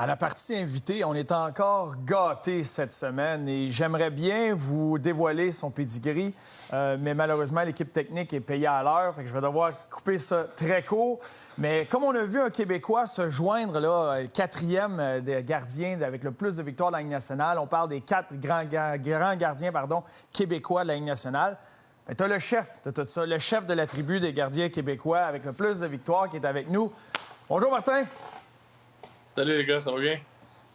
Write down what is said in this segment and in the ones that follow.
À la partie invitée, on est encore gâtés cette semaine et j'aimerais bien vous dévoiler son pedigree, mais malheureusement, l'équipe technique est payée à l'heure, fait que je vais devoir couper ça très court. Mais comme on a vu un Québécois se joindre, là, quatrième des gardiens avec le plus de victoires de la Ligue nationale, on parle des 4 grands gardiens québécois de la Ligue nationale. Tu as le chef de tout ça, le chef de la tribu des gardiens québécois avec le plus de victoires qui est avec nous. Bonjour, Martin. Salut les gars, ça va bien?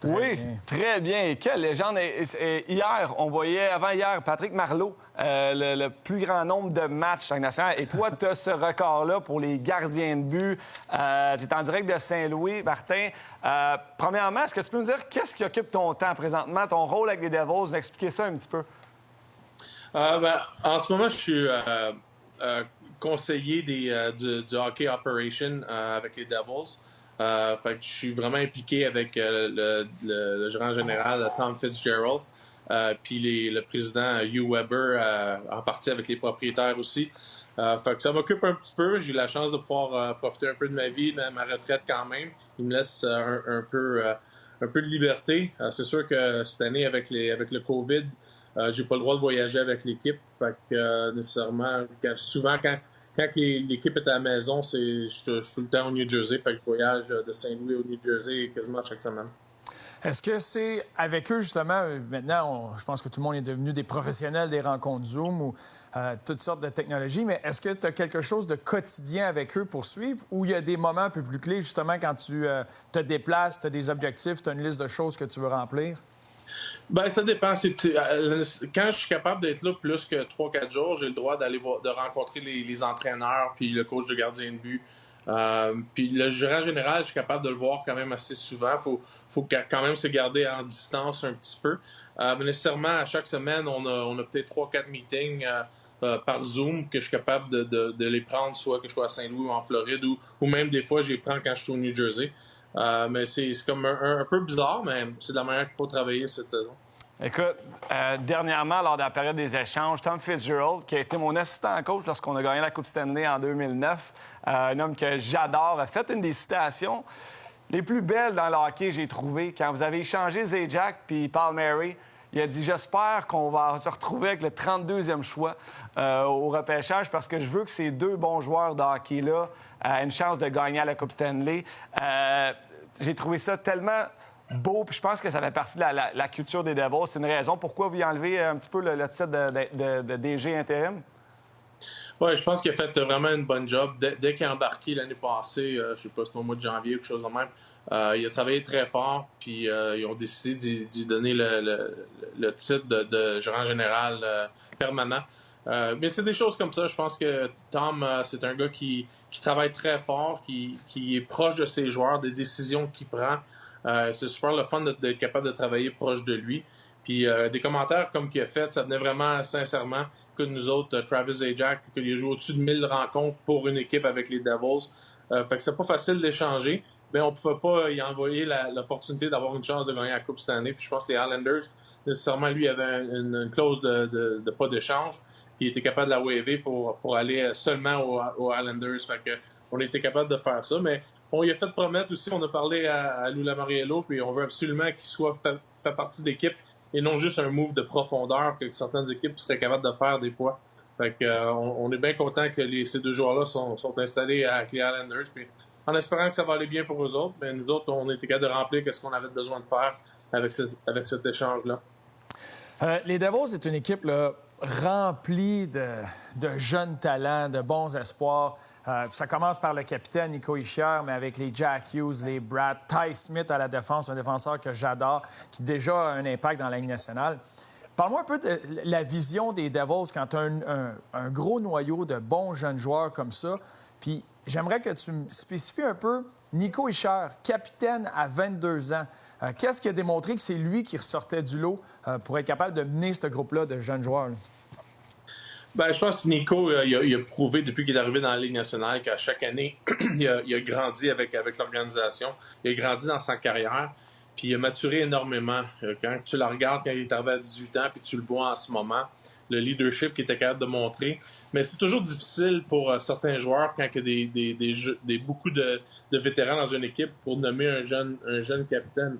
Oui, très bien. Quelle légende. Hier, on voyait, avant-hier, Patrick Marleau, le plus grand nombre de matchs en national. Et toi, tu as ce record-là pour les gardiens de but. Tu es en direct de Saint-Louis, Martin. Premièrement, est-ce que tu peux nous dire qu'est-ce qui occupe ton temps présentement, ton rôle avec les Devils? Nous expliquer ça un petit peu. En ce moment, je suis conseiller du hockey operation avec les Devils. Fait que je suis vraiment impliqué avec le gérant général Tom Fitzgerald, puis le président Hugh Weber, en partie avec les propriétaires aussi. Fait que ça m'occupe un petit peu. J'ai eu la chance de pouvoir profiter un peu de ma vie, de ma retraite quand même. Il me laisse un peu de liberté. C'est sûr que cette année, avec le COVID, j'ai pas le droit de voyager avec l'équipe. Fait que nécessairement, souvent quand l'équipe est à la maison, je suis tout le temps au New Jersey. Fait que je voyage de Saint-Louis au New Jersey quasiment chaque semaine. Est-ce que c'est avec eux, justement, maintenant, je pense que tout le monde est devenu des professionnels des rencontres Zoom ou toutes sortes de technologies, mais est-ce que tu as quelque chose de quotidien avec eux pour suivre ou il y a des moments un peu plus clés, justement, quand tu te déplaces, tu as des objectifs, tu as une liste de choses que tu veux remplir? Ben ça dépend. Quand je suis capable d'être là plus que 3-4 jours, j'ai le droit de rencontrer les entraîneurs puis le coach de gardien de but. Puis le gérant général, je suis capable de le voir quand même assez souvent. Faut quand même se garder en distance un petit peu. Mais nécessairement, à chaque semaine, on a peut-être 3-4 meetings par Zoom que je suis capable de les prendre, soit que je sois à Saint-Louis ou en Floride, ou même des fois, je les prends quand je suis au New Jersey. Mais c'est comme un peu bizarre, mais c'est de la manière qu'il faut travailler cette saison. Écoute, dernièrement, lors de la période des échanges, Tom Fitzgerald, qui a été mon assistant coach lorsqu'on a gagné la Coupe Stanley en 2009, un homme que j'adore, a fait une des citations les plus belles dans le hockey, j'ai trouvé. Quand vous avez échangé Zajac puis Palmieri, il a dit « J'espère qu'on va se retrouver avec le 32e choix au repêchage parce que je veux que ces deux bons joueurs de hockey-là aient une chance de gagner à la Coupe Stanley. » J'ai trouvé ça tellement beau, puis je pense que ça fait partie de la culture des Devils. C'est une raison pourquoi vous y enlevez un petit peu le titre de DG intérim? Oui, je pense qu'il a fait vraiment une bonne job. Dès qu'il a embarqué l'année passée, je sais pas, c'était au mois de janvier ou quelque chose de même, il a travaillé très fort, puis ils ont décidé d'y donner le titre de gérant général permanent. Mais c'est des choses comme ça. Je pense que Tom, c'est un gars qui travaille très fort, qui est proche de ses joueurs, des décisions qu'il prend. C'est super le fun d'être capable de travailler proche de lui. Puis des commentaires comme qu'il a fait, ça venait vraiment sincèrement que nous autres, Travis Zajac, qu'il a joué au-dessus de 1000 rencontres pour une équipe avec les Devils. Fait que c'est pas facile d'échanger, mais on pouvait pas y envoyer l'opportunité d'avoir une chance de gagner la Coupe cette année. Puis je pense que les Islanders, nécessairement, lui, avait une clause de pas d'échange. Puis il était capable de la waiver pour aller seulement aux Islanders. Fait que on était capable de faire ça, mais on lui a fait promettre aussi, on a parlé à Lou Lamoriello, puis on veut absolument qu'il soit fait partie de l'équipe et non juste un move de profondeur que certaines équipes seraient capables de faire des fois. Fait que on est bien content que ces deux joueurs-là sont installés avec les Islanders. Puis en espérant que ça va aller bien pour eux autres, mais nous autres, on était capables de remplir ce qu'on avait besoin de faire avec cet échange-là. Les Devils, c'est une équipe là, remplie de jeunes talents, de bons espoirs. Ça commence par le capitaine Nico Hischier, mais avec les Jack Hughes, les Brad, Ty Smith à la défense, un défenseur que j'adore, qui déjà a un impact dans la Ligue nationale. Parle-moi un peu de la vision des Devils quand tu as un gros noyau de bons jeunes joueurs comme ça. Puis j'aimerais que tu me spécifies un peu Nico Hischier, capitaine à 22 ans. Qu'est-ce qui a démontré que c'est lui qui ressortait du lot pour être capable de mener ce groupe-là de jeunes joueurs? Là? Ben, je pense que Nico, il a prouvé depuis qu'il est arrivé dans la Ligue nationale qu'à chaque année, il a grandi avec l'organisation. Il a grandi dans sa carrière, puis il a maturé énormément. Quand tu le regardes, quand il est arrivé à 18 ans, puis tu le vois en ce moment, le leadership qu'il était capable de montrer. Mais c'est toujours difficile pour certains joueurs quand il y a beaucoup de vétérans dans une équipe pour nommer un jeune capitaine.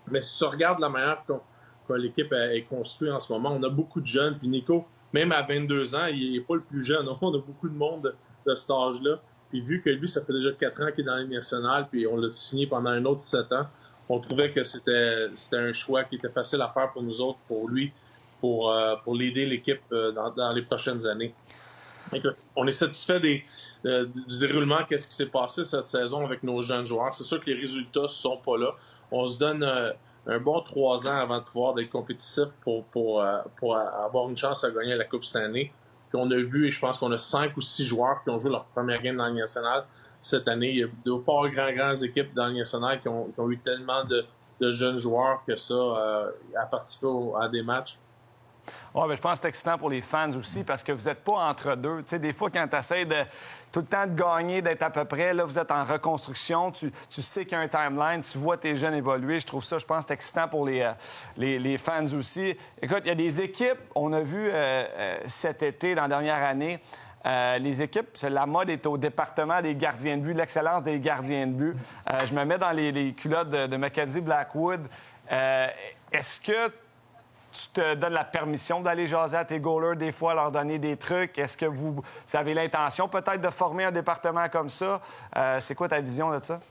Mais si tu regardes la manière que l'équipe est construite en ce moment, on a beaucoup de jeunes. Puis Nico, même à 22 ans, il n'est pas le plus jeune. On a beaucoup de monde de cet âge-là. Puis vu que lui, ça fait déjà 4 ans qu'il est dans la Ligue nationale, puis on l'a signé pendant un autre 7 ans, on trouvait que c'était un choix qui était facile à faire pour nous autres, pour lui, pour l'aider l'équipe dans les prochaines années. Écoute, on est satisfait du déroulement, qu'est-ce qui s'est passé cette saison avec nos jeunes joueurs. C'est sûr que les résultats ne sont pas là. On se donne un bon 3 ans avant de pouvoir être compétitif pour avoir une chance à gagner la Coupe cette année. Puis on a vu, et je pense qu'on a 5 ou 6 joueurs qui ont joué leur première game dans la Ligue nationale cette année. Il y a de pas grandes équipes dans la Ligue nationale qui ont eu tellement de jeunes joueurs que ça à participer à des matchs. Oui, mais je pense que c'est excitant pour les fans aussi parce que vous n'êtes pas entre deux. Tu sais, des fois, quand tu essaies de tout le temps de gagner, d'être à peu près, là, vous êtes en reconstruction, tu sais qu'il y a un timeline, tu vois tes jeunes évoluer. Je pense que c'est excitant pour les fans aussi. Écoute, il y a des équipes, on a vu cet été, dans la dernière année, les équipes, la mode est au département des gardiens de but, l'excellence des gardiens de but. Je me mets dans les culottes de Mackenzie Blackwood. Est-ce que tu te donnes la permission d'aller jaser à tes goalers des fois, leur donner des trucs? Est-ce que vous avez l'intention peut-être de former un département comme ça? C'est quoi ta vision de ça?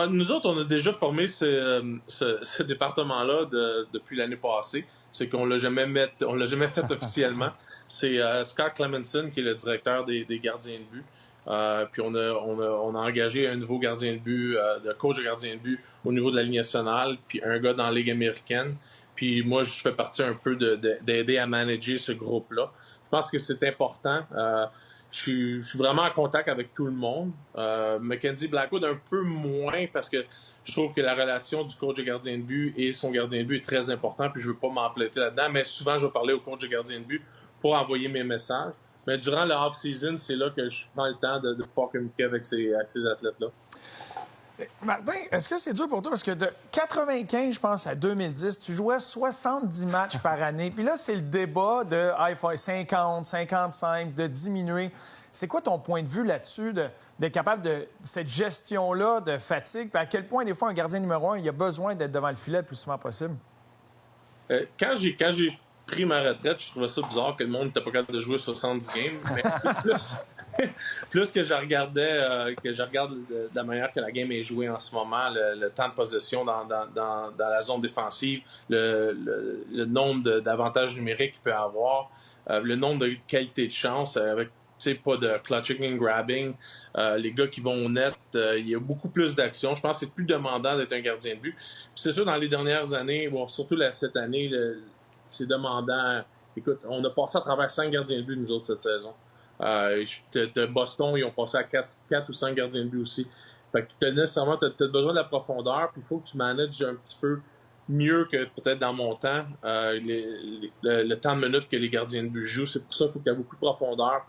Nous autres, on a déjà formé ce département-là depuis l'année passée. C'est qu'on l'a jamais fait officiellement. C'est Scott Clemenson qui est le directeur des gardiens de but. Puis on a engagé un nouveau gardien de but, de coach de gardien de but au niveau de la Ligue nationale, puis un gars dans la Ligue américaine. Puis moi, je fais partie un peu d'aider à manager ce groupe-là. Je pense que c'est important. Je suis vraiment en contact avec tout le monde. Mackenzie Blackwood, un peu moins, parce que je trouve que la relation du coach de gardien de but et son gardien de but est très importante, puis je veux pas m'empléter là-dedans, mais souvent, je vais parler au coach de gardien de but pour envoyer mes messages. Mais durant le off-season, c'est là que je prends le temps de pouvoir communiquer avec ces athlètes-là. Martin, est-ce que c'est dur pour toi? Parce que de 95, je pense, à 2010, tu jouais 70 matchs par année. Puis là, c'est le débat de 50, 55, de diminuer. C'est quoi ton point de vue là-dessus, d'être capable de cette gestion-là de fatigue? Puis à quel point, des fois, un gardien numéro 1, il a besoin d'être devant le filet le plus souvent possible? Quand j'ai pris ma retraite, je trouvais ça bizarre que le monde n'était pas capable de jouer 70 games. Mais plus que je regarde de la manière que la game est jouée en ce moment, le temps de possession dans la zone défensive, le nombre d'avantages numériques qu'il peut avoir, le nombre de qualités de chance avec pas de clutching and grabbing, les gars qui vont au net, il y a beaucoup plus d'action. Je pense que c'est plus demandant d'être un gardien de but. Puis c'est sûr, dans les dernières années, surtout cette année, c'est demandant. Écoute, on a passé à travers 5 gardiens de but, nous autres, cette saison. De Boston, ils ont passé à 4 ou 5 gardiens de but aussi. Fait que t'as besoin de la profondeur, puis il faut que tu manages un petit peu mieux que peut-être dans mon temps, le temps de minutes que les gardiens de but jouent. C'est pour ça qu'il faut qu'il y ait beaucoup de profondeur.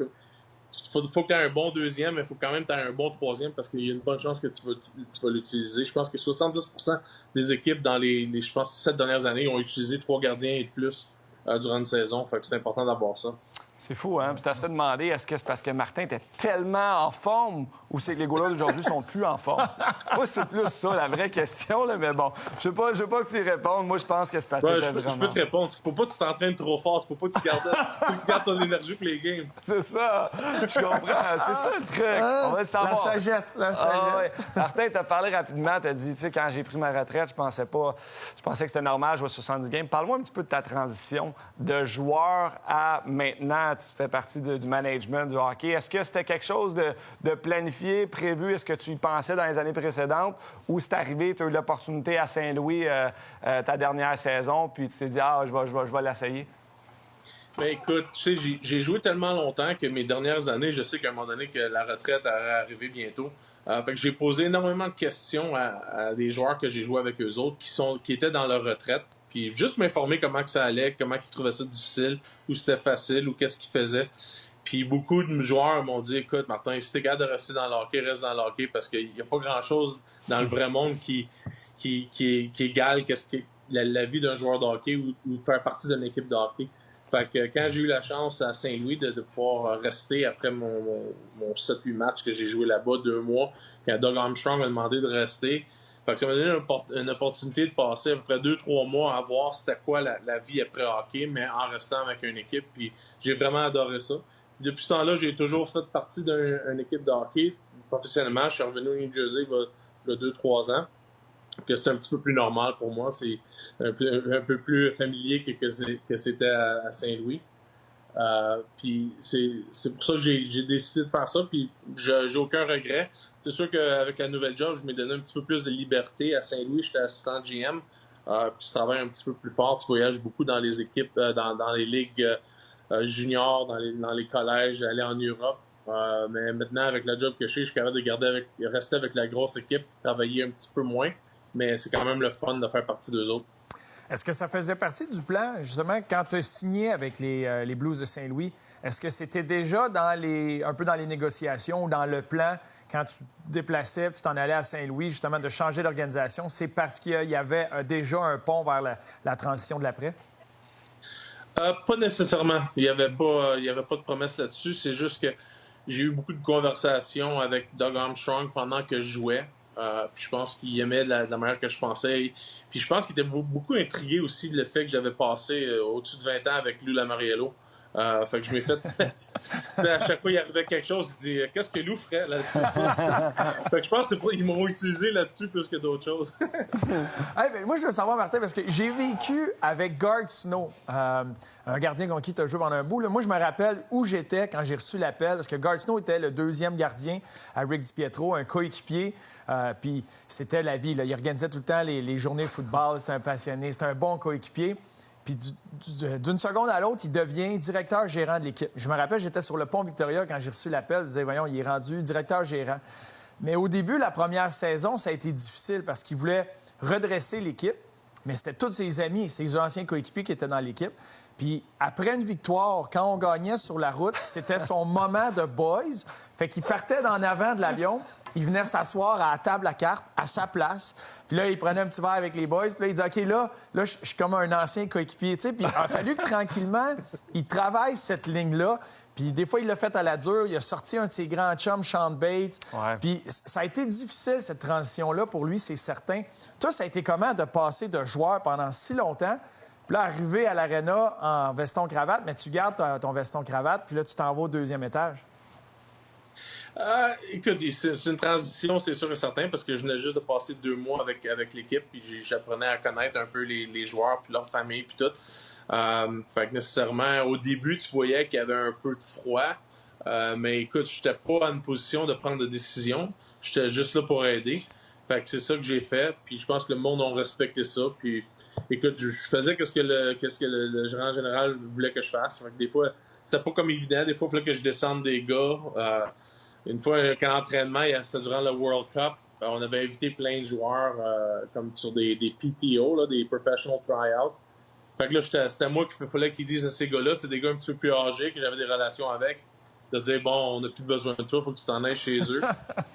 Il faut que tu aies un bon deuxième, mais il faut quand même que tu aies un bon troisième parce qu'il y a une bonne chance que tu vas l'utiliser. Je pense que 70% des équipes dans je pense, 7 dernières années ont utilisé 3 gardiens et plus durant une saison. Fait que c'est important d'avoir ça. C'est fou, hein? Puis t'as ça demandé, est-ce que c'est parce que Martin était tellement en forme ou c'est que les goalers d'aujourd'hui sont plus en forme? Moi, c'est plus ça, la vraie question, là, mais bon, je veux pas que tu y répondes. Moi, je pense que c'est parce que t'étais vraiment... Je peux te répondre. Faut pas que tu t'entraînes trop fort. Faut pas que tu gardes ton énergie pour les games. C'est ça. Je comprends. C'est ça, le truc. On va le savoir. La sagesse. Ouais. Martin, t'as parlé rapidement. T'as dit, tu sais, quand j'ai pris ma retraite, je pensais que c'était normal de jouer 70 games. Parle-moi un petit peu de ta transition de joueur à maintenant. Tu fais partie du management du hockey. Est-ce que c'était quelque chose de planifié, prévu? Est-ce que tu y pensais dans les années précédentes? Ou c'est arrivé, tu as eu l'opportunité à Saint-Louis ta dernière saison, puis tu t'es dit, je vais l'essayer? Ben écoute, tu sais, j'ai joué tellement longtemps que mes dernières années, je sais qu'à un moment donné que la retraite allait arriver bientôt. Fait que j'ai posé énormément de questions à des joueurs que j'ai joué avec eux autres qui étaient dans leur retraite. Puis juste m'informer comment que ça allait, comment ils trouvaient ça difficile, ou c'était facile, ou qu'est-ce qu'ils faisaient. Puis beaucoup de joueurs m'ont dit, écoute, Martin, si t'es capable de rester dans le hockey, reste dans le hockey, parce qu'il n'y a pas grand-chose dans le vrai monde qui égale la vie d'un joueur de hockey ou de faire partie d'une équipe de hockey. Fait que quand j'ai eu la chance à Saint-Louis de pouvoir rester après mon 7-8 matchs que j'ai joué là-bas, 2 mois, quand Doug Armstrong m'a demandé de rester, fait que ça m'a donné une opportunité de passer à peu près 2-3 mois à voir c'était quoi la vie après hockey, mais en restant avec une équipe. Puis j'ai vraiment adoré ça. Depuis ce temps-là, j'ai toujours fait partie d'une équipe de hockey. Professionnellement, je suis revenu au New Jersey il y a 2-3 ans. Que c'est un petit peu plus normal pour moi. C'est un peu plus familier que c'était à Saint-Louis. Puis c'est pour ça que j'ai décidé de faire ça. Puis j'ai aucun regret. C'est sûr qu'avec la nouvelle job, je m'ai donné un petit peu plus de liberté à Saint-Louis. J'étais assistant GM. Puis tu travailles un petit peu plus fort. Tu voyages beaucoup dans les équipes, dans les ligues juniors, dans les collèges, aller en Europe. Mais maintenant, avec la job que je suis capable de rester avec la grosse équipe, travailler un petit peu moins. Mais c'est quand même le fun de faire partie d'eux autres. Est-ce que ça faisait partie du plan, justement, quand tu as signé avec les Blues de Saint-Louis? Est-ce que c'était déjà un peu dans les négociations ou dans le plan, quand tu te déplaçais, tu t'en allais à Saint-Louis, justement, de changer d'organisation? C'est parce qu'il y avait déjà un pont vers la transition de l'après? Pas nécessairement. Il n'y avait pas de promesse là-dessus. C'est juste que j'ai eu beaucoup de conversations avec Doug Armstrong pendant que je jouais. Puis je pense qu'il aimait de la manière que je pensais. Puis je pense qu'il était beaucoup intrigué aussi de le fait que j'avais passé au-dessus de 20 ans avec Lou Lamoriello. Fait que je m'ai fait... à chaque fois, il arrivait quelque chose, il dit « Qu'est-ce que Lou ferait là-dessus? » Fait que je pense qu'ils m'ont utilisé là-dessus plus que d'autres choses. Hey, ben, moi, je veux savoir, Martin, parce que j'ai vécu avec Gard Snow, un gardien contre qui tu as joué pendant un bout. Là, moi, je me rappelle où j'étais quand j'ai reçu l'appel, parce que Gard Snow était le deuxième gardien à Rick DiPietro, un coéquipier. Puis c'était la vie. Là. Il organisait tout le temps les journées de football. C'était un passionné. C'était un bon coéquipier. Puis d'une seconde à l'autre, il devient directeur-gérant de l'équipe. Je me rappelle, j'étais sur le pont Victoria quand j'ai reçu l'appel. Je disais, voyons, il est rendu directeur-gérant. Mais au début, la première saison, ça a été difficile parce qu'il voulait redresser l'équipe. Mais c'était tous ses amis, ses anciens coéquipiers qui étaient dans l'équipe. Puis après une victoire, quand on gagnait sur la route, c'était son moment de boys. Fait qu'il partait en avant de l'avion, il venait s'asseoir à la table à cartes, à sa place. Puis là, il prenait un petit verre avec les boys. Puis là, il disait, OK, là je suis comme un ancien coéquipier. Tu sais, puis il a fallu que tranquillement, il travaille cette ligne-là. Puis des fois, il l'a fait à la dure. Il a sorti un de ses grands chums, Sean Bates. Ouais. Puis ça a été difficile, cette transition-là, pour lui, c'est certain. Toi, ça a été comment de passer de joueur pendant si longtemps? Puis là, arriver à l'aréna en veston-cravate, mais tu gardes ton veston-cravate, puis là, tu t'en vas au deuxième étage. Écoute, c'est une transition, c'est sûr et certain, parce que je venais juste de passer 2 mois avec l'équipe, puis j'apprenais à connaître un peu les joueurs, puis leur famille, puis tout. Fait que nécessairement, au début, tu voyais qu'il y avait un peu de froid, mais écoute, je n'étais pas en une position de prendre de décision. J'étais juste là pour aider. Fait que c'est ça que j'ai fait, puis je pense que le monde a respecté ça, puis écoute, je faisais qu'est-ce que le gérant général voulait que je fasse. Fait que des fois, c'était pas comme évident. Des fois, il fallait que je descende des gars. Une fois qu'en entraînement, c'était durant le World Cup, on avait invité plein de joueurs comme sur des PTO, là, des Professional Tryouts. Fait que là, c'était moi qu'il fallait qu'ils disent à ces gars-là, c'est des gars un petit peu plus âgés que j'avais des relations avec, de dire, bon, on n'a plus besoin de toi, il faut que tu t'en ailles chez eux.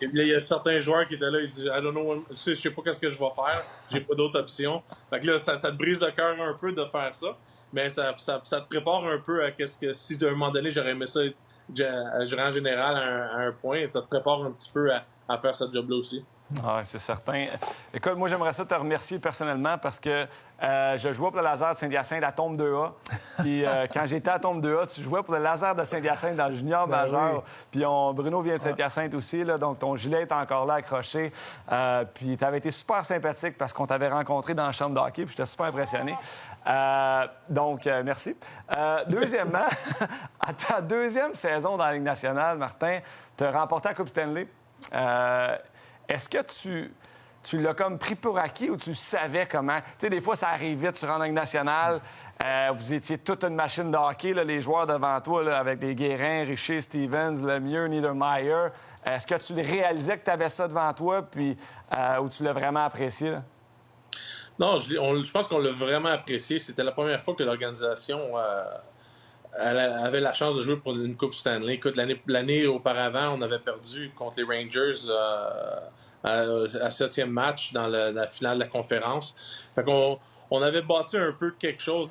Et puis là, il y a certains joueurs qui étaient là, ils disent, I don't know, je sais pas qu'est-ce que je vais faire, j'ai pas d'autre option. Fait que là, ça te brise le cœur un peu de faire ça, mais ça te prépare un peu à qu'est-ce que, si à un moment donné, j'aurais aimé ça gérant général à un point, ça te prépare un petit peu à faire ce job-là aussi. Oui, c'est certain. Écoute, moi, j'aimerais ça te remercier personnellement parce que je jouais pour le Laser de Saint-Hyacinthe à Tombe 2A. Puis quand j'étais à Tombe 2A, tu jouais pour le Laser de Saint-Hyacinthe dans le junior majeur. Oui. Puis Bruno vient de Saint-Hyacinthe aussi, là, donc ton gilet est encore là accroché. Puis tu avais été super sympathique parce qu'on t'avait rencontré dans la chambre d'hockey, puis j'étais super impressionné. Donc, merci. Deuxièmement, à ta deuxième saison dans la Ligue nationale, Martin, tu as remporté la Coupe Stanley. Est-ce que tu l'as comme pris pour acquis ou tu savais comment? Tu sais, des fois, ça arrive vite, tu rentres en Ligue nationale, vous étiez toute une machine de hockey, là, les joueurs devant toi, là, avec des Guérin, Richer, Stevens, Lemieux, Niedermayer. Est-ce que tu réalisais que tu avais ça devant toi, puis ou tu l'as vraiment apprécié? Là? Non, je pense qu'on l'a vraiment apprécié. C'était la première fois que l'organisation elle avait la chance de jouer pour une Coupe Stanley. Écoute, l'année auparavant, on avait perdu contre les Rangers à 7e match dans la finale de la conférence. Fait qu'on on avait bâti un peu de quelque chose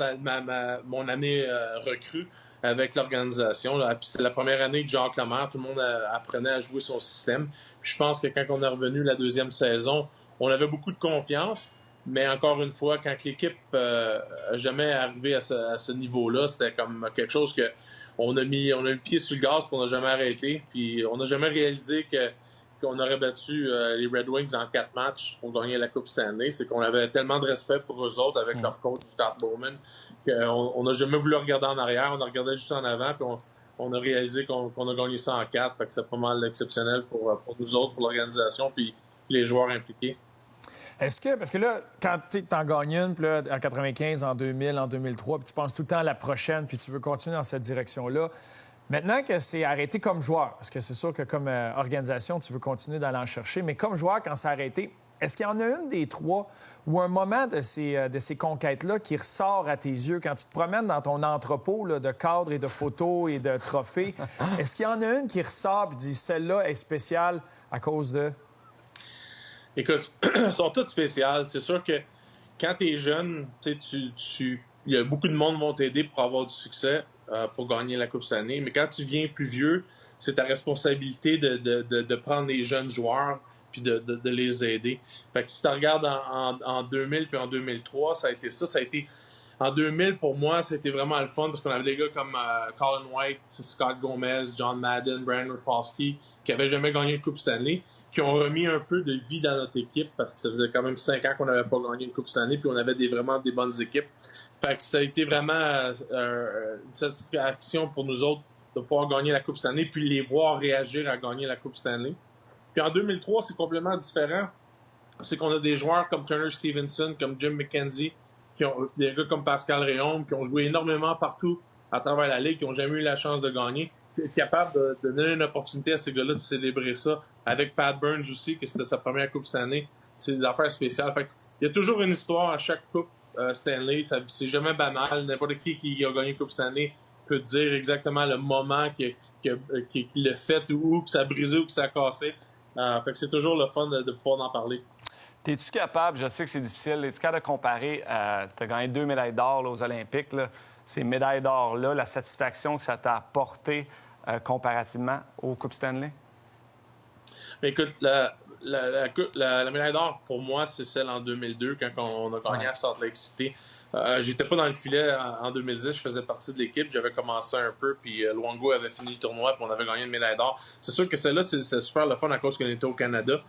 mon année recrue avec l'organisation. Puis c'était la première année de Jacques Lemaire. Tout le monde apprenait à jouer son système. Puis je pense que quand on est revenu la deuxième saison, on avait beaucoup de confiance. Mais encore une fois, quand l'équipe n'a jamais arrivé à ce niveau-là, c'était comme quelque chose que on a mis le pied sur le gaz puis on n'a jamais arrêté. Puis on n'a jamais réalisé qu'on aurait battu les Red Wings en 4 matchs pour gagner la Coupe Stanley. C'est qu'on avait tellement de respect pour eux autres avec leur coach, Scott Bowman, qu'on n'a jamais voulu regarder en arrière. On a regardé juste en avant puis on a réalisé qu'on a gagné ça en 4. Fait que c'était pas mal exceptionnel pour nous autres, pour l'organisation puis les joueurs impliqués. Est-ce que, parce que là, quand tu en gagnes une, puis là, en 95, en 2000, en 2003, puis tu penses tout le temps à la prochaine, puis tu veux continuer dans cette direction-là, maintenant que c'est arrêté comme joueur, parce que c'est sûr que comme organisation, tu veux continuer d'aller en chercher, mais comme joueur, quand c'est arrêté, est-ce qu'il y en a une des trois ou un moment de ces conquêtes-là qui ressort à tes yeux quand tu te promènes dans ton entrepôt là, de cadres et de photos et de trophées? Est-ce qu'il y en a une qui ressort et dit celle-là est spéciale à cause de... Écoute, elles sont toutes spéciales. C'est sûr que quand tu es jeune, il y a beaucoup de monde qui vont t'aider pour avoir du succès, pour gagner la Coupe Stanley. Mais quand tu viens plus vieux, c'est ta responsabilité de prendre les jeunes joueurs puis de les aider. Fait que si tu regardes en 2000 puis en 2003, ça a été ça. Ça a été... En 2000, pour moi, c'était vraiment le fun parce qu'on avait des gars comme Colin White, Scott Gomez, John Madden, Brandon Rafalski, qui n'avaient jamais gagné une Coupe Stanley, qui ont remis un peu de vie dans notre équipe parce que ça faisait quand même 5 ans qu'on n'avait pas gagné une Coupe Stanley puis on avait vraiment des bonnes équipes. Fait que ça a été vraiment une satisfaction pour nous autres de pouvoir gagner la Coupe Stanley puis les voir réagir à gagner la Coupe Stanley. Puis en 2003, c'est complètement différent. C'est qu'on a des joueurs comme Turner Stevenson, comme Jim McKenzie, qui ont des gars comme Pascal Réaume, qui ont joué énormément partout à travers la Ligue, qui n'ont jamais eu la chance de gagner, capable de donner une opportunité à ces gars-là de célébrer ça. Avec Pat Burns aussi, que c'était sa première Coupe Stanley. C'est des affaires spéciales. Fait il y a toujours une histoire à chaque Coupe Stanley. C'est jamais banal. N'importe qui a gagné une Coupe Stanley peut dire exactement le moment qu'il l'a fait ou que ça a brisé ou que ça a cassé. Fait que c'est toujours le fun de pouvoir en parler. Es-tu capable, je sais que c'est difficile, es-tu capable de comparer, tu as gagné 2 médailles d'or là, aux Olympiques, là, ces médailles d'or-là, la satisfaction que ça t'a apporté comparativement aux Coupes Stanley? Mais écoute, la médaille d'or, pour moi, c'est celle en 2002, quand on a gagné à Salt Lake City. J'étais pas dans le filet en 2010, je faisais partie de l'équipe, j'avais commencé un peu, puis Luongo avait fini le tournoi, puis on avait gagné une médaille d'or. C'est sûr que celle-là, c'est super le fun à cause qu'on était au Canada.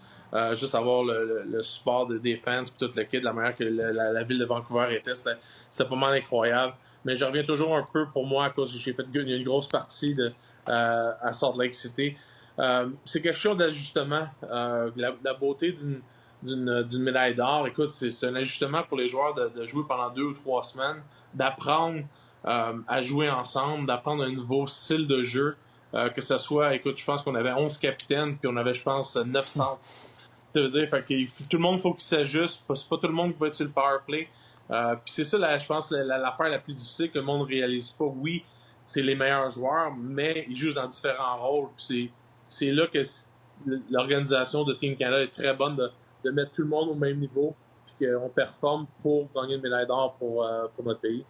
Juste avoir le support des fans, puis tout le kit, la manière que la ville de Vancouver était, c'était pas mal incroyable. Mais je reviens toujours un peu pour moi à cause que j'ai fait une grosse partie à Salt Lake City. C'est quelque chose d'ajustement. La beauté d'une médaille d'or, écoute, c'est un ajustement pour les joueurs de jouer pendant 2 ou 3 semaines, d'apprendre à jouer ensemble, d'apprendre un nouveau style de jeu, que ce soit, écoute, je pense qu'on avait 11 capitaines, puis on avait, je pense, 900. Ça veut dire, tout le monde, faut qu'il s'ajuste. C'est pas tout le monde qui va être sur le power play. Puis c'est ça, je pense, l'affaire la plus difficile que le monde ne réalise pas. Oui, c'est les meilleurs joueurs, mais ils jouent dans différents rôles. Puis c'est là que l'organisation de Team Canada est très bonne de mettre tout le monde au même niveau puis qu'on performe pour gagner une médaille d'or pour notre pays.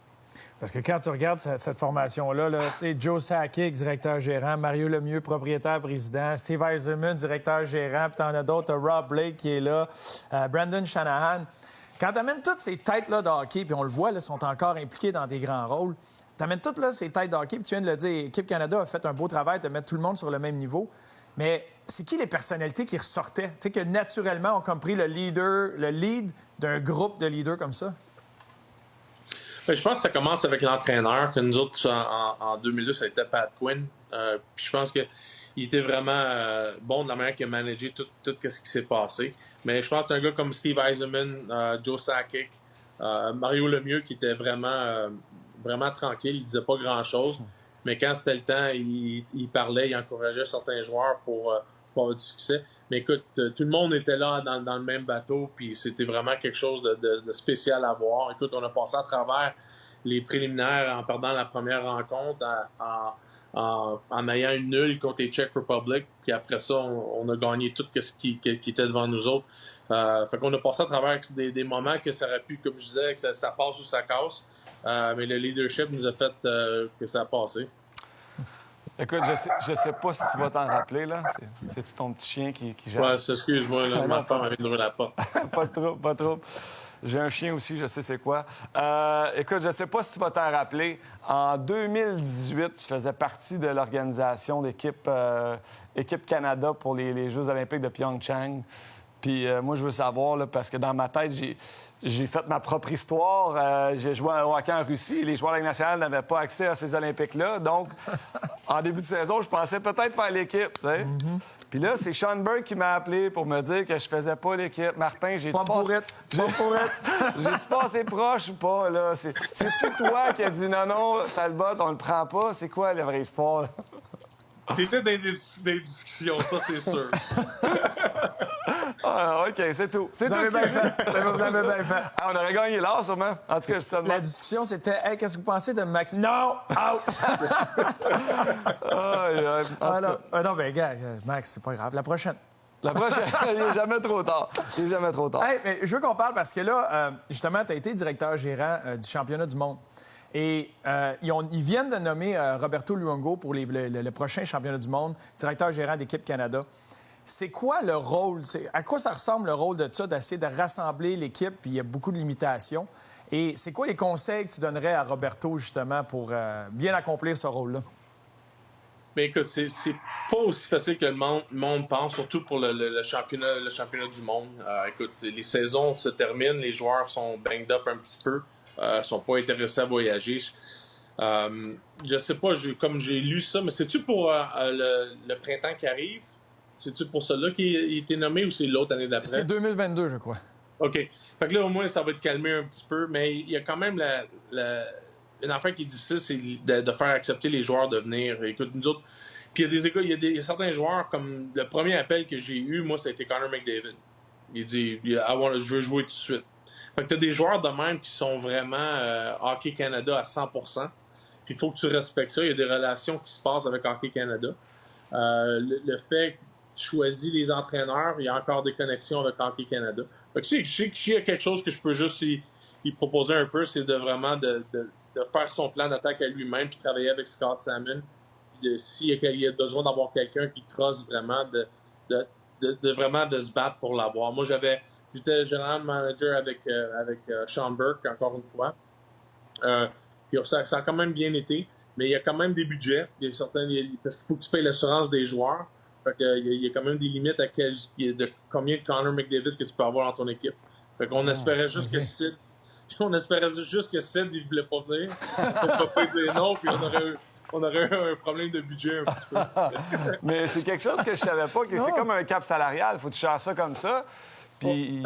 Parce que quand tu regardes cette formation-là, là, Joe Sakic, directeur-gérant, Mario Lemieux, propriétaire-président, Steve Yzerman, directeur-gérant, puis t'en as d'autres, Rob Blake qui est là, Brandon Shanahan. Quand tu amènes toutes ces têtes-là de hockey, puis on le voit, là, sont encore impliqués dans des grands rôles, tu amènes toutes là, ces têtes de hockey, puis tu viens de le dire, Équipe Canada a fait un beau travail de mettre tout le monde sur le même niveau. Mais c'est qui les personnalités qui ressortaient? Tu sais, que naturellement ont compris le lead d'un groupe de leaders comme ça? Je pense que ça commence avec l'entraîneur, que nous autres, en 2002, ça a été Pat Quinn. Puis je pense qu'il était vraiment bon de la manière qu'il a managé tout ce qui s'est passé. Mais je pense que c'est un gars comme Steve Yzerman, Joe Sakic, Mario Lemieux, qui était vraiment tranquille. Il disait pas grand-chose. Mais quand c'était le temps, il parlait, il encourageait certains joueurs pour avoir du succès. Mais écoute, tout le monde était là dans le même bateau, puis c'était vraiment quelque chose de spécial à voir. Écoute, on a passé à travers les préliminaires en perdant la première rencontre, en ayant une nulle contre les Czech Republic, puis après ça, on a gagné tout ce qui était devant nous autres. Fait qu'on a passé à travers des moments que ça aurait pu, comme je disais, que ça passe ou ça casse. Mais le leadership nous a fait que ça a passé. Écoute, je sais pas si tu vas t'en rappeler, là. C'est-tu ton petit chien qui gère? Ouais, excuse-moi, là, ma femme avait ouvert la porte. Pas trop, pas trop. J'ai un chien aussi, je sais c'est quoi. Écoute, je sais pas si tu vas t'en rappeler. En 2018, tu faisais partie de l'organisation d'équipe Équipe Canada pour les Jeux olympiques de Pyeongchang. Puis moi, je veux savoir, là, parce que dans ma tête, j'ai fait ma propre histoire. J'ai joué au hockey en Russie. Les joueurs de la Ligue nationale n'avaient pas accès à ces Olympiques-là. Donc, en début de saison, je pensais peut-être faire l'équipe. Tu sais. Puis là, c'est Sean Burke qui m'a appelé pour me dire que je faisais pas l'équipe. Martin, j'ai-tu passé proche ou pas? Là? C'est-tu toi qui as dit non, Talbot, on le prend pas? C'est quoi la vraie histoire? Là? T'étais dans des discussions, ça, c'est sûr. Ah, OK, c'est tout. C'est tout Vous avez bien fait. Vous avez bien fait. Ah, on aurait gagné l'or, sûrement. En tout cas, je sais La discussion, c'était « Hey, qu'est-ce que vous pensez de Max? » Non! Out! Non, ben, gars, Max, c'est pas grave. La prochaine. La prochaine, il n'est jamais trop tard. Il n'est jamais trop tard. Hey, mais je veux qu'on parle parce que là, justement, tu as été directeur gérant du championnat du monde. Et ils viennent de nommer Roberto Luongo pour le prochain championnat du monde, directeur gérant d'Équipe Canada. C'est quoi le rôle? À quoi ça ressemble le rôle de ça, d'essayer de rassembler l'équipe? Puis il y a beaucoup de limitations. Et c'est quoi les conseils que tu donnerais à Roberto, justement, pour bien accomplir ce rôle-là? Mais écoute, c'est pas aussi facile que le monde pense, surtout pour le championnat du monde. Écoute, les saisons se terminent, les joueurs sont banged up un petit peu. Sont pas intéressés à voyager. Je sais pas, comme j'ai lu ça, mais c'est-tu pour le printemps qui arrive? C'est-tu pour cela qu'il a été nommé ou c'est l'autre année d'après? C'est 2022, je crois. OK. Fait que là, au moins, ça va te calmer un petit peu, mais il y a quand même une affaire qui est difficile, c'est de faire accepter les joueurs de venir. Écoute, nous autres, puis il y a certains joueurs, comme le premier appel que j'ai eu, moi, ça a été Connor McDavid. Il dit, je veux jouer tout de suite. Fait que t'as des joueurs de même qui sont vraiment Hockey Canada à 100%. Puis il faut que tu respectes ça. Il y a des relations qui se passent avec Hockey Canada. Le fait que tu choisis les entraîneurs, il y a encore des connexions avec Hockey Canada. Fait que je sais qu'il y a quelque chose que je peux juste y proposer un peu, c'est de vraiment de faire son plan d'attaque à lui-même puis travailler avec Scott Salmon. S'il y a besoin d'avoir quelqu'un qui crosse vraiment, vraiment de se battre pour l'avoir. Moi, j'étais général manager avec Sean Burke, encore une fois. Puis ça a quand même bien été, mais il y a quand même des budgets. Parce qu'il faut que tu payes l'assurance des joueurs. Fait que, il y a quand même des limites de combien de Connor McDavid que tu peux avoir dans ton équipe. Fait qu'on espérait juste que Sid... il voulait pas venir. On peut pas dire non, puis on aurait eu un problème de budget un petit peu. Mais c'est quelque chose que je savais pas, que c'est comme un cap salarial. Faut que tu cherches ça comme ça. Puis...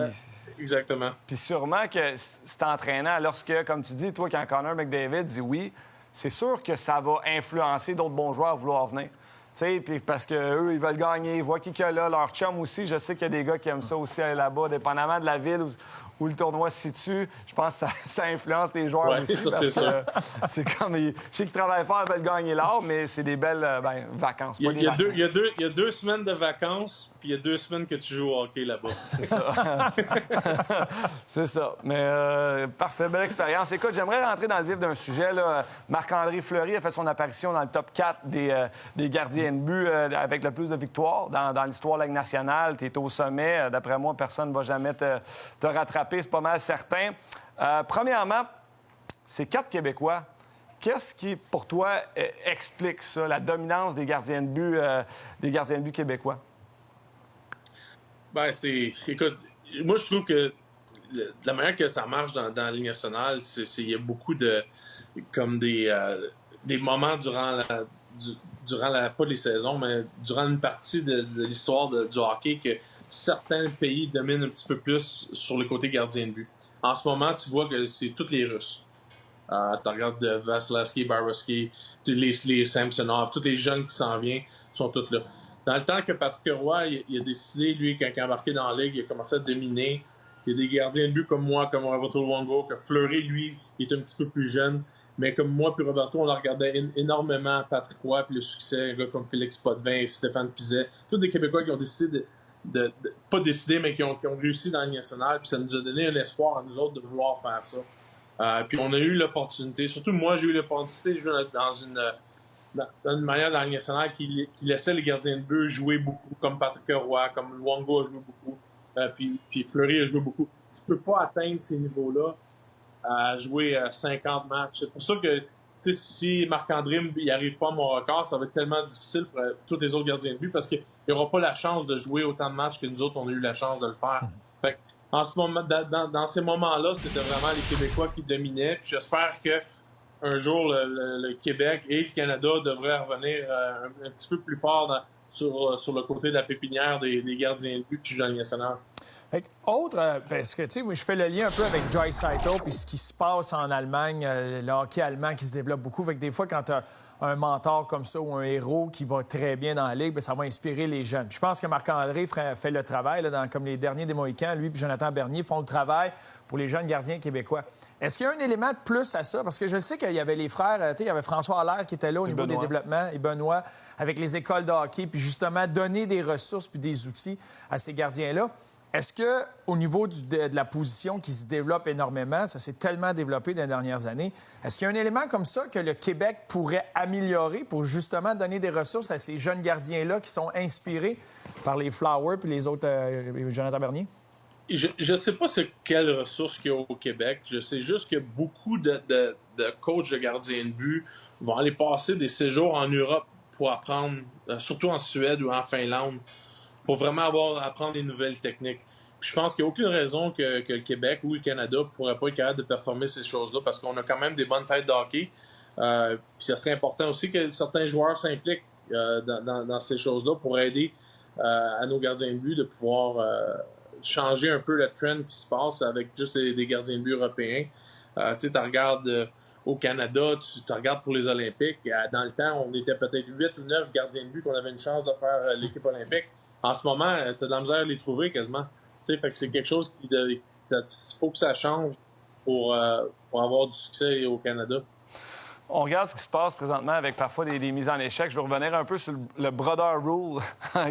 Exactement. Puis sûrement que c'est entraînant. Lorsque, comme tu dis, toi, quand Connor McDavid dit oui, c'est sûr que ça va influencer d'autres bons joueurs à vouloir venir. Tu sais, puis parce qu'eux, ils veulent gagner. Ils voient qui qu'il y a là, leur chum aussi. Je sais qu'il y a des gars qui aiment ça aussi aller là-bas, dépendamment de la ville où le tournoi se situe. Je pense que ça influence les joueurs aussi. Ça, parce que c'est comme... Je sais qu'ils travaillent fort, ils veulent gagner l'or, mais c'est des belles vacances. Il y a 2 semaines de vacances, puis il y a 2 semaines que tu joues au hockey là-bas. C'est ça. C'est ça. Mais parfait, belle expérience. Écoute, j'aimerais rentrer dans le vif d'un sujet. Là. Marc-André Fleury a fait son apparition dans le top 4 des gardiens de but avec le plus de victoires dans l'histoire de la Ligue nationale. Tu es au sommet. D'après moi, personne ne va jamais te rattraper. C'est pas mal certain. Premièrement, c'est 4 Québécois. Qu'est-ce qui, pour toi, explique ça, la dominance des gardiens de but québécois? Ben, écoute, moi, je trouve que la manière que ça marche dans la Ligue nationale, il y a beaucoup de... comme des moments durant pas les saisons, mais durant une partie de l'histoire du hockey que certains pays dominent un petit peu plus sur le côté gardien de but. En ce moment, tu vois que c'est tous les Russes. Tu regardes Vasilevskiy, Bobrovsky, les Samsonov, tous les jeunes qui s'en viennent sont tous là. Dans le temps que Patrick Roy, il a décidé, lui, quand il a embarqué dans la Ligue, il a commencé à dominer. Il y a des gardiens de but comme moi, comme Roberto Luongo, que Fleury, lui, il est un petit peu plus jeune. Mais comme moi puis Roberto, on la regardait énormément Patrick Roy, puis le succès, un gars comme Félix Potvin, Stéphane Fiset, tous des Québécois qui ont décidé pas décidé, mais qui ont réussi dans la Ligue nationale. Puis ça nous a donné un espoir à nous autres de vouloir faire ça. Puis on a eu l'opportunité, surtout moi, j'ai eu l'opportunité de jouer dans une manière dans la Ligue nationale qui laissait les gardiens de but jouer beaucoup, comme Patrick Roy, comme Luongo a joué beaucoup, puis Fleury a joué beaucoup. Tu peux pas atteindre ces niveaux-là à jouer 50 matchs. C'est pour ça que si Marc-André n'y arrive pas à mon record, ça va être tellement difficile pour tous les autres gardiens de but parce qu'il n'aura pas la chance de jouer autant de matchs que nous autres, on a eu la chance de le faire. Fait que, en ce moment, dans ces moments-là, c'était vraiment les Québécois qui dominaient. Puis j'espère que un jour, le Québec et le Canada devraient revenir un petit peu plus fort sur le côté de la pépinière des gardiens de but qui jouent dans le national. Parce que, tu sais, moi, je fais le lien un peu avec Draisaitl puis ce qui se passe en Allemagne, le hockey allemand qui se développe beaucoup. Fait que des fois, quand tu as un mentor comme ça ou un héros qui va très bien dans la Ligue, bien, ça va inspirer les jeunes. Puis je pense que Marc-André fait le travail, là, comme les derniers des Mohicans, lui et Jonathan Bernier font le travail pour les jeunes gardiens québécois. Est-ce qu'il y a un élément de plus à ça? Parce que je sais qu'il y avait les frères, tu sais, il y avait François Allaire qui était là au niveau des développements et Benoît avec les écoles de hockey, puis justement donner des ressources puis des outils à ces gardiens-là. Est-ce que, au niveau de la position qui se développe énormément, ça s'est tellement développé dans les dernières années, est-ce qu'il y a un élément comme ça que le Québec pourrait améliorer pour justement donner des ressources à ces jeunes gardiens-là qui sont inspirés par les Flowers puis les autres, Jonathan Bernier? Je sais pas quelles ressources qu'il y a au Québec. Je sais juste que beaucoup de coachs de gardiens de but vont aller passer des séjours en Europe pour apprendre, surtout en Suède ou en Finlande, pour vraiment apprendre des nouvelles techniques. Puis je pense qu'il n'y a aucune raison que le Québec ou le Canada ne pourraient pas être capables de performer ces choses-là parce qu'on a quand même des bonnes têtes de hockey. Puis ça serait important aussi que certains joueurs s'impliquent dans ces choses-là pour aider à nos gardiens de but de pouvoir changer un peu le trend qui se passe avec juste des gardiens de but européens. Tu sais, tu regardes au Canada, tu regardes pour les Olympiques. Dans le temps, on était peut-être 8 ou 9 gardiens de but qu'on avait une chance de faire l'équipe olympique. En ce moment, tu as de la misère à les trouver quasiment. Tu sais, fait que c'est quelque chose il faut que ça change pour avoir du succès au Canada. On regarde ce qui se passe présentement avec parfois des mises en échec. Je vais revenir un peu sur le Brother Rule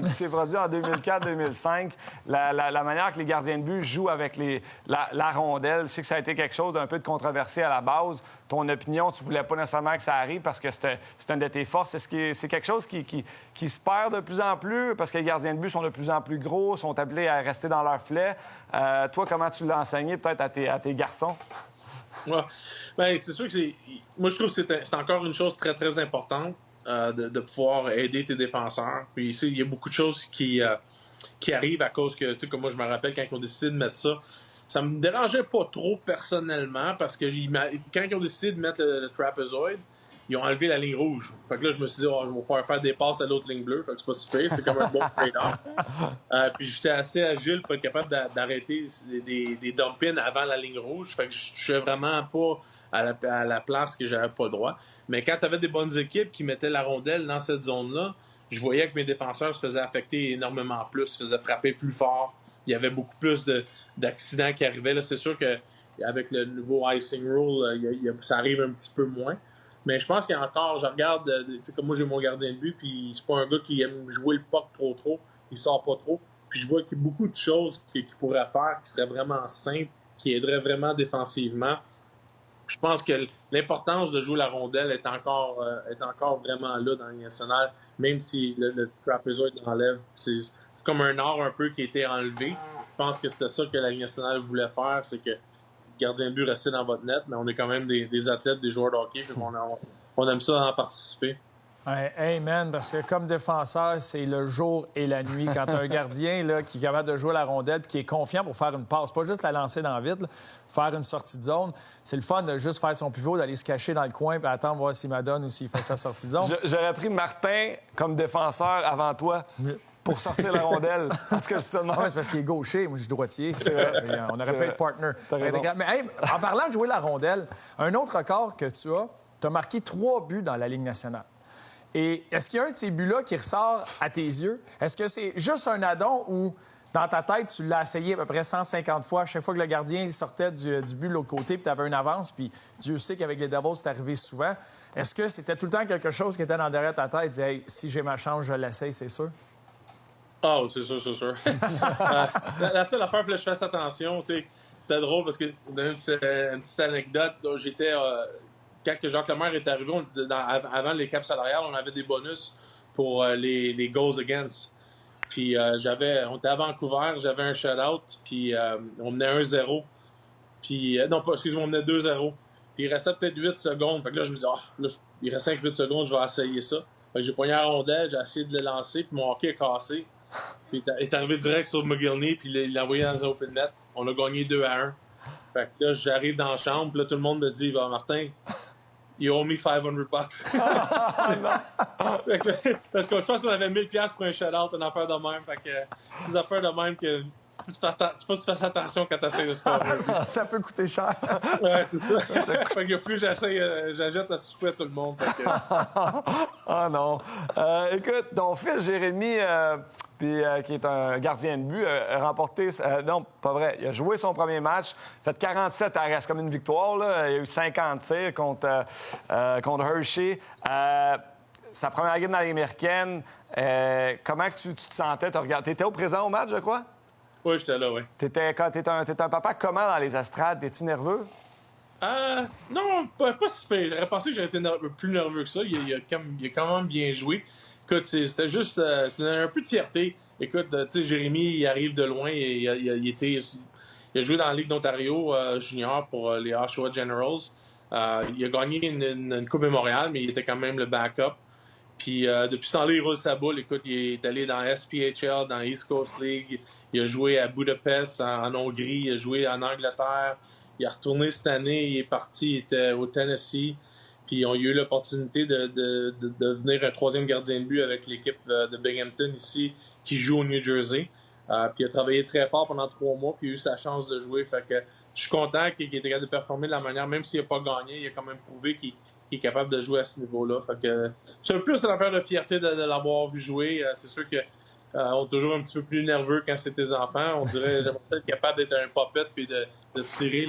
qui s'est produit en 2004-2005. La manière que les gardiens de but jouent avec la rondelle. Je sais que ça a été quelque chose d'un peu de controversé à la base. Ton opinion, tu voulais pas nécessairement que ça arrive parce que c'est une de tes forces. C'est quelque chose qui se perd de plus en plus parce que les gardiens de but sont de plus en plus gros, sont appelés à rester dans leur filet. Toi, comment tu l'as enseigné peut-être à tes garçons? Ouais. Ben, c'est sûr que moi, je trouve que c'est encore une chose très, très importante de pouvoir aider tes défenseurs. Puis ici, il y a beaucoup de choses qui arrivent à cause que, tu sais, comme moi, je me rappelle quand ils ont décidé de mettre ça. Ça me dérangeait pas trop personnellement parce que quand ils ont décidé de mettre le trapezoid, ils ont enlevé la ligne rouge. Fait que là, je me suis dit, on va faire des passes à l'autre ligne bleue. Fait que c'est pas super, c'est comme un bon trade-off. Puis j'étais assez agile pour être capable d'arrêter des dump-ins avant la ligne rouge. Fait que je touchais vraiment pas à la place que j'avais pas le droit. Mais quand t'avais des bonnes équipes qui mettaient la rondelle dans cette zone-là, je voyais que mes défenseurs se faisaient affecter énormément plus, se faisaient frapper plus fort. Il y avait beaucoup plus d'accidents qui arrivaient. Là, c'est sûr qu'avec le nouveau icing rule, ça arrive un petit peu moins. Mais je pense qu'il y a encore, je regarde, comme moi j'ai mon gardien de but, puis c'est pas un gars qui aime jouer le puck trop, il sort pas trop. Puis je vois qu'il y a beaucoup de choses qu'il pourrait faire qui seraient vraiment simples, qui aideraient vraiment défensivement. Puis je pense que l'importance de jouer la rondelle est encore vraiment là dans le national, même si le trapezoid l'enlève. C'est comme un art un peu qui a été enlevé. Je pense que c'était ça que la Ligue nationale voulait faire, c'est que gardien de but rester dans votre net, mais on est quand même des athlètes, des joueurs de hockey, puis on aime ça en participer. Hey man, parce que comme défenseur, c'est le jour et la nuit. Quand tu as un gardien là, qui est capable de jouer la rondelle et qui est confiant pour faire une passe, pas juste la lancer dans le vide, là, faire une sortie de zone, c'est le fun de juste faire son pivot, d'aller se cacher dans le coin et attendre voir s'il m'adonne ou s'il fait sa sortie de zone. J'aurais pris Martin comme défenseur avant toi. Pour sortir la rondelle. En tout cas, c'est ça. Non, c'est parce qu'il est gaucher. Moi, je suis droitier. On aurait pu être partner. Mais hey, en parlant de jouer la rondelle, un autre record que tu as marqué 3 buts dans la Ligue nationale. Et est-ce qu'il y a un de ces buts-là qui ressort à tes yeux? Est-ce que c'est juste un addon ou dans ta tête, tu l'as essayé à peu près 150 fois, chaque fois que le gardien sortait du but de l'autre côté puis tu avais une avance, puis Dieu sait qu'avec les Devils, c'est arrivé souvent. Est-ce que c'était tout le temps quelque chose qui était dans derrière ta tête? Dis, hey, si j'ai ma chance, je l'essaye, c'est sûr? Ah, oui, c'est sûr, c'est sûr. La seule affaire, que je fasse attention, tu sais, c'était drôle parce que, une petite anecdote, j'étais, quand que Jacques Lemaire est arrivé, avant les caps salariales, on avait des bonus pour les goals against. Puis on était à Vancouver, j'avais un shutout, puis on menait 1-0. Puis, non, pas, excuse-moi, on menait 2-0. Puis il restait peut-être 8 secondes. Fait que là, je me dis, il reste 5-8 secondes, je vais essayer ça. Fait que j'ai poigné la rondelle, j'ai essayé de le lancer, puis mon hockey est cassé. Puis il est arrivé direct sur McGillney, puis il l'a envoyé dans un open net. On a gagné 2-1. Fait que là, j'arrive dans la chambre, puis là, tout le monde me dit, Martin, you owe me $500. Parce que je pense qu'on avait 1000$ pour un shutout, une affaire de même. Fait que c'est des affaires de même que c'est pas que tu fasses attention quand tu essaies de scorer. Ça peut coûter cher. Ouais, c'est ça. Fait que plus j'achète la soupe à tout le monde. Ah non. Écoute, ton fils Jérémy, qui est un gardien de but, a remporté... non, pas vrai. Il a joué son premier match, fait 47 arrêts, comme une victoire. Là. Il y a eu 50 tirs contre Hershey. Sa première game dans la Ligue américaine. Comment tu te sentais? Tu étais présent au match, je crois? Oui, j'étais là, oui. T'es un papa comment dans les estrades? T'es-tu nerveux? Non, pas si pire. J'aurais pensé que j'aurais été plus nerveux que ça. Il a quand même bien joué. Écoute, c'était juste c'était un peu de fierté. Écoute, tu sais, Jérémy, il arrive de loin. Il a joué dans la Ligue d'Ontario junior pour les Oshawa Generals. Il a gagné une Coupe Mémoriale, mais il était quand même le backup. Puis depuis ce temps-là, il roule sa boule. Écoute, il est allé dans SPHL, dans East Coast League. Il a joué à Budapest, en Hongrie. Il a joué en Angleterre. Il est retourné cette année. Il est parti, il était au Tennessee. Puis ils ont eu l'opportunité de devenir un troisième gardien de but avec l'équipe de Binghamton ici, qui joue au New Jersey. Puis il a travaillé très fort pendant 3 mois, puis il a eu sa chance de jouer. Fait que je suis content qu'il ait été capable de performer de la manière, même s'il n'a pas gagné, il a quand même prouvé qu'il est capable de jouer à ce niveau-là. Fait que c'est un plus une affaire de fierté de l'avoir vu jouer. C'est sûr que on est toujours un petit peu plus nerveux quand c'est tes enfants. On dirait être capable d'être un puppet puis de tirer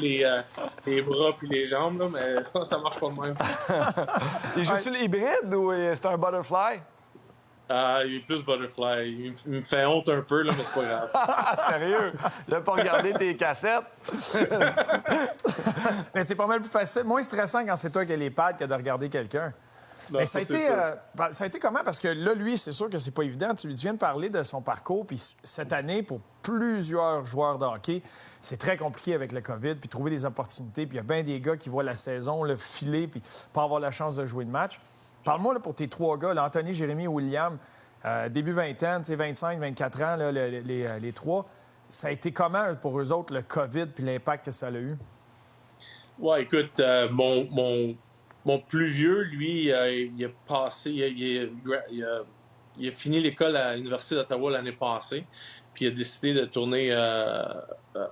les bras puis les jambes, là, mais ça marche pas de même. Il joue-tu l'hybride ou c'est un butterfly? Il est plus butterfly. Il me fait honte un peu, là, mais c'est pas grave. Sérieux? Il n'a pas regardé tes cassettes? Mais c'est pas mal plus facile, moins stressant quand c'est toi qui as les pads que de regarder quelqu'un. Non, Mais ça a été comment? Parce que là, lui, c'est sûr que c'est pas évident. Tu viens de parler de son parcours, puis cette année, pour plusieurs joueurs de hockey, c'est très compliqué avec le COVID, puis trouver des opportunités. Puis il y a bien des gars qui voient la saison le filer, puis pas avoir la chance de jouer de match. Parle-moi là, pour tes 3 gars, là, Anthony, Jérémy, William, début vingtaine, 25, 24 ans, là, les 3. Ça a été comment pour eux autres, le COVID, puis l'impact que ça a eu? Ouais, écoute, mon plus vieux, lui, il a passé, il a fini l'école à l'Université d'Ottawa l'année passée, puis il a décidé de tourner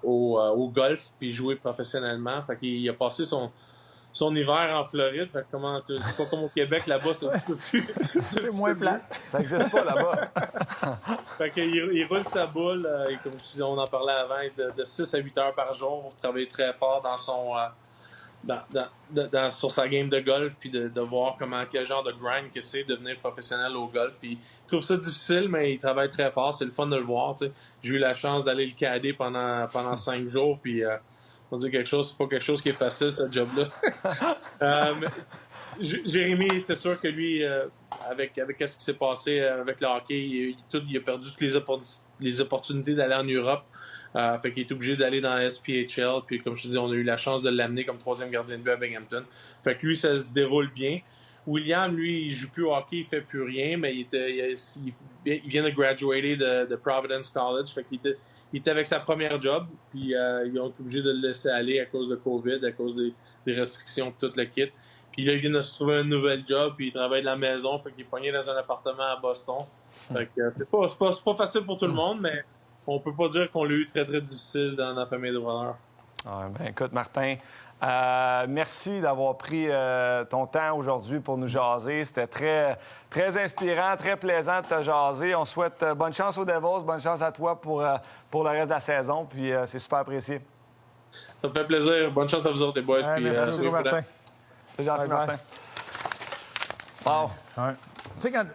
au golf, puis jouer professionnellement. Fait qu'il a passé son hiver en Floride. Fait que c'est pas comme au Québec, là-bas, c'est un petit peu plus... C'est moins plat. Ça n'existe pas là-bas. Fait qu'il roule sa boule, et comme on en parlait avant, de 6 à 8 heures par jour, pour travailler très fort dans son... sur sa game de golf, puis de voir quel genre de grind que c'est de devenir professionnel au golf. Il trouve ça difficile, mais il travaille très fort. C'est le fun de le voir. T'sais. J'ai eu la chance d'aller le cader pendant 5 jours, puis on va dire quelque chose, c'est pas quelque chose qui est facile, ce job-là. Jérémy, c'est sûr que lui, avec ce qui s'est passé avec le hockey, il a perdu toutes les opportunités d'aller en Europe. Fait qu'il est obligé d'aller dans la SPHL. Puis comme je te dis, on a eu la chance de l'amener comme troisième gardien de but à Binghamton. Fait que lui, ça se déroule bien. William, lui, il joue plus au hockey, il fait plus rien, mais il vient de graduater de Providence College. Fait qu'il était avec sa première job. Puis ils ont été obligés de le laisser aller à cause de COVID, à cause des restrictions de tout le kit. Puis là, il vient de se trouver un nouvel job, puis il travaille de la maison. Fait qu'il est pogné dans un appartement à Boston. Fait que c'est pas facile pour tout le monde, mais on peut pas dire qu'on l'a eu très, très difficile dans la famille de Bronner. Écoute, Martin, merci d'avoir pris ton temps aujourd'hui pour nous jaser. C'était très, très inspirant, très plaisant de te jaser. On souhaite bonne chance aux Devils, bonne chance à toi pour le reste de la saison. Puis c'est super apprécié. Ça me fait plaisir. Bonne chance à vous autres, les boys. Puis, merci beaucoup, Martin. C'est gentil, Martin. Wow. Ouais. Tu sais, quand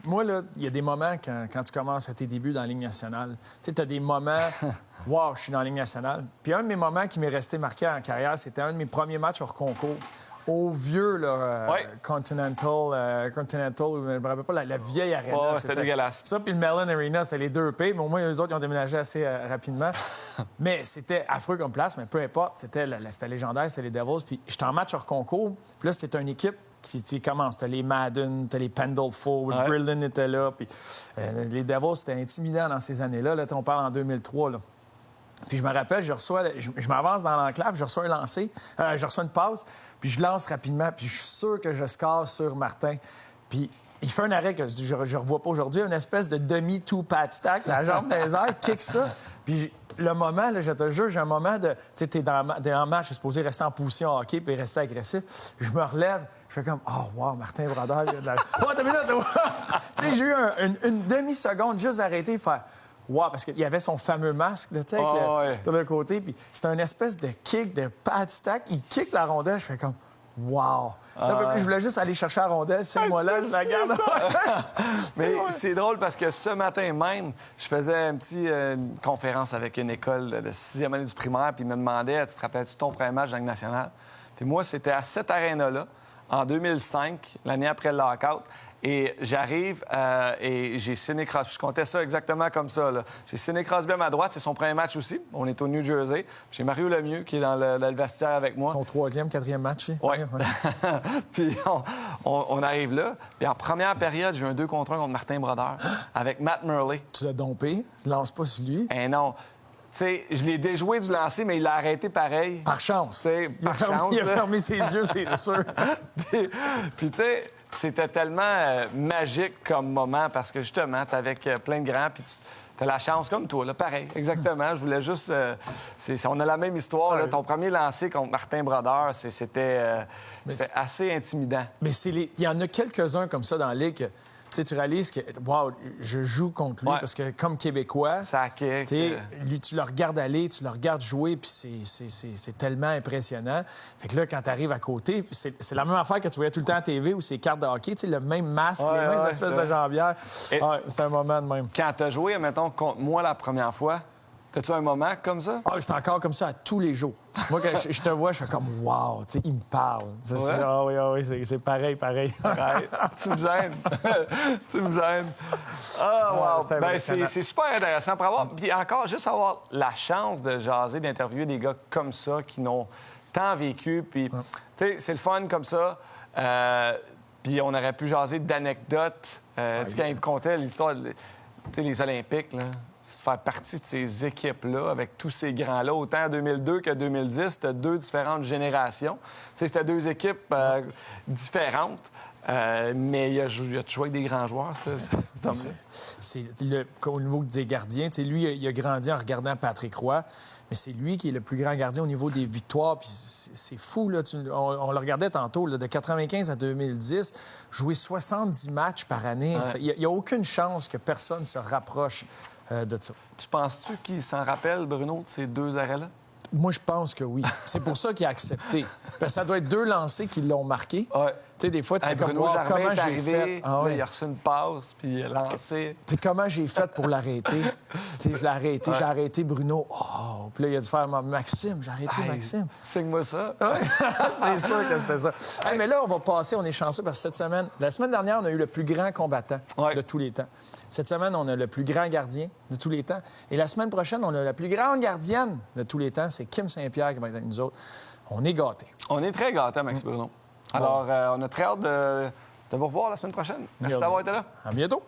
moi, là, il y a des moments quand tu commences à tes débuts dans la Ligue nationale. Tu sais, tu as des moments, wow, je suis dans la Ligue nationale. Puis un de mes moments qui m'est resté marqué en carrière, c'était un de mes premiers matchs hors concours. Au vieux là, Continental, je ne me rappelle pas, la vieille arena. Oh, c'était dégueulasse. Ça, puis le Mellon Arena, c'était les 2P, mais au moins, eux autres, ils ont déménagé assez rapidement. Mais c'était affreux comme place, mais peu importe, c'était légendaire, c'était les Devils. Puis j'étais en match hors concours, puis là, c'était une équipe qui commence. T'as les Madden, t'as les Pandolfo, Brillin était là. Puis les Devils, c'était intimidant dans ces années-là. Là, on parle en 2003, là. Puis je me rappelle, je m'avance dans l'enclave, je reçois un lancer, je reçois une passe, puis je lance rapidement, puis je suis sûr que je score sur Martin. Puis il fait un arrêt que je ne revois pas aujourd'hui, une espèce de demi-two-pat stack, la jambe dans les airs, kick ça. Puis le moment, là, je te jure, j'ai un moment de... Tu sais, t'es en match, t'es supposé rester en position hockey puis rester agressif. Je me relève, je fais comme « Oh, wow, Martin Brodeur, il y a de la... » Oh, t'as vu là, tu sais, j'ai eu une demi-seconde juste d'arrêter et faire... Wow, parce qu'il y avait son fameux masque, là, tu sais, sur le côté. Puis c'était une espèce de kick, de pad stack. Il kick la rondelle. Je fais comme, wow. Je voulais juste aller chercher la rondelle. C'est moi là, je la garde. Mais c'est drôle parce que ce matin même, je faisais une conférence avec une école de 6e année du primaire. Puis ils me demandaient, tu te rappelles-tu ton premier match dans la Ligue nationale? Puis moi, c'était à cette aréna-là, en 2005, l'année après le lockout. Et j'arrive et j'ai Sidney Crosby. Je comptais ça exactement comme ça. Là. J'ai Sidney Crosby à ma droite. C'est son premier match aussi. On est au New Jersey. J'ai Mario Lemieux qui est dans le vestiaire avec moi. Son 3e, 4e match. Oui. Puis on arrive là. Puis en première période, j'ai eu un 2 contre 1 contre Martin Brodeur avec Matt Murley. Tu l'as dompé. Tu ne lances pas sur lui. Eh non. Tu sais, je l'ai déjoué du lancer, mais il l'a arrêté pareil. Par chance. Par chance. Il a fermé ses yeux, c'est sûr. Puis tu sais... C'était tellement magique comme moment parce que, justement, t'es avec plein de grands, puis t'as la chance, comme toi, là, pareil, exactement. Je voulais juste... on a la même histoire. Là. Ton premier lancer contre Martin Brodeur, c'était assez intimidant. Mais il y en a quelques-uns comme ça dans la Ligue. Tu réalises que, wow, je joue contre lui parce que, comme Québécois, ça kick. Lui, tu le regardes aller, tu le regardes jouer, puis c'est tellement impressionnant. Fait que là, quand tu arrives à côté, c'est la même affaire que tu voyais tout le temps à TV ou ces cartes de hockey, le même masque, les mêmes espèces de jambières. C'est un moment de même. Quand tu as joué, mettons, contre moi la première fois, as-tu un moment comme ça? C'est encore comme ça à tous les jours. Moi, quand je te vois, je suis comme « wow », il me parle. Oui, c'est pareil. Tu me gênes. Tu me gênes. Wow. C'est super intéressant pour avoir... Puis encore, juste avoir la chance de jaser, d'interviewer des gars comme ça qui n'ont tant vécu. Puis, tu sais, c'est le fun comme ça. Puis on aurait pu jaser d'anecdotes. Quand ils me contaient l'histoire, les Olympiques, là... faire partie de ces équipes-là, avec tous ces grands-là, autant en 2002 que 2010, c'était 2 différentes générations. C'était 2 équipes différentes, mais il a joué avec des grands joueurs. Au niveau des gardiens, lui, il a grandi en regardant Patrick Roy, mais c'est lui qui est le plus grand gardien au niveau des victoires. Puis c'est fou, là. On le regardait tantôt, là, de 95 à 2010, jouer 70 matchs par année. Il n'y a aucune chance que personne se rapproche de ça. Tu penses-tu qu'il s'en rappelle, Bruno, de ces 2 arrêts-là? Moi, je pense que oui. C'est pour ça qu'il a accepté. Parce que ça doit être 2 lancers qui l'ont marqué. Ouais. Tu sais, des fois, tu fais comme Bruno voir comment j'ai fait. Il a reçu une passe, puis il a lancé. Tu sais, comment j'ai fait pour l'arrêter? Je l'ai arrêté, j'ai arrêté Bruno. Oh! Puis là, il a dû faire Maxime, j'ai arrêté Maxime. Signe-moi ça. C'est sûr que c'était ça. Mais là, on va passer, on est chanceux parce que la semaine dernière, on a eu le plus grand combattant de tous les temps. Cette semaine, on a le plus grand gardien de tous les temps. Et la semaine prochaine, on a la plus grande gardienne de tous les temps. C'est Kim Saint-Pierre qui va être avec nous autres. On est gâtés. On est très gâtés, Max Bruno. Alors, on a très hâte de vous revoir la semaine prochaine. Merci d'avoir été là. À bientôt.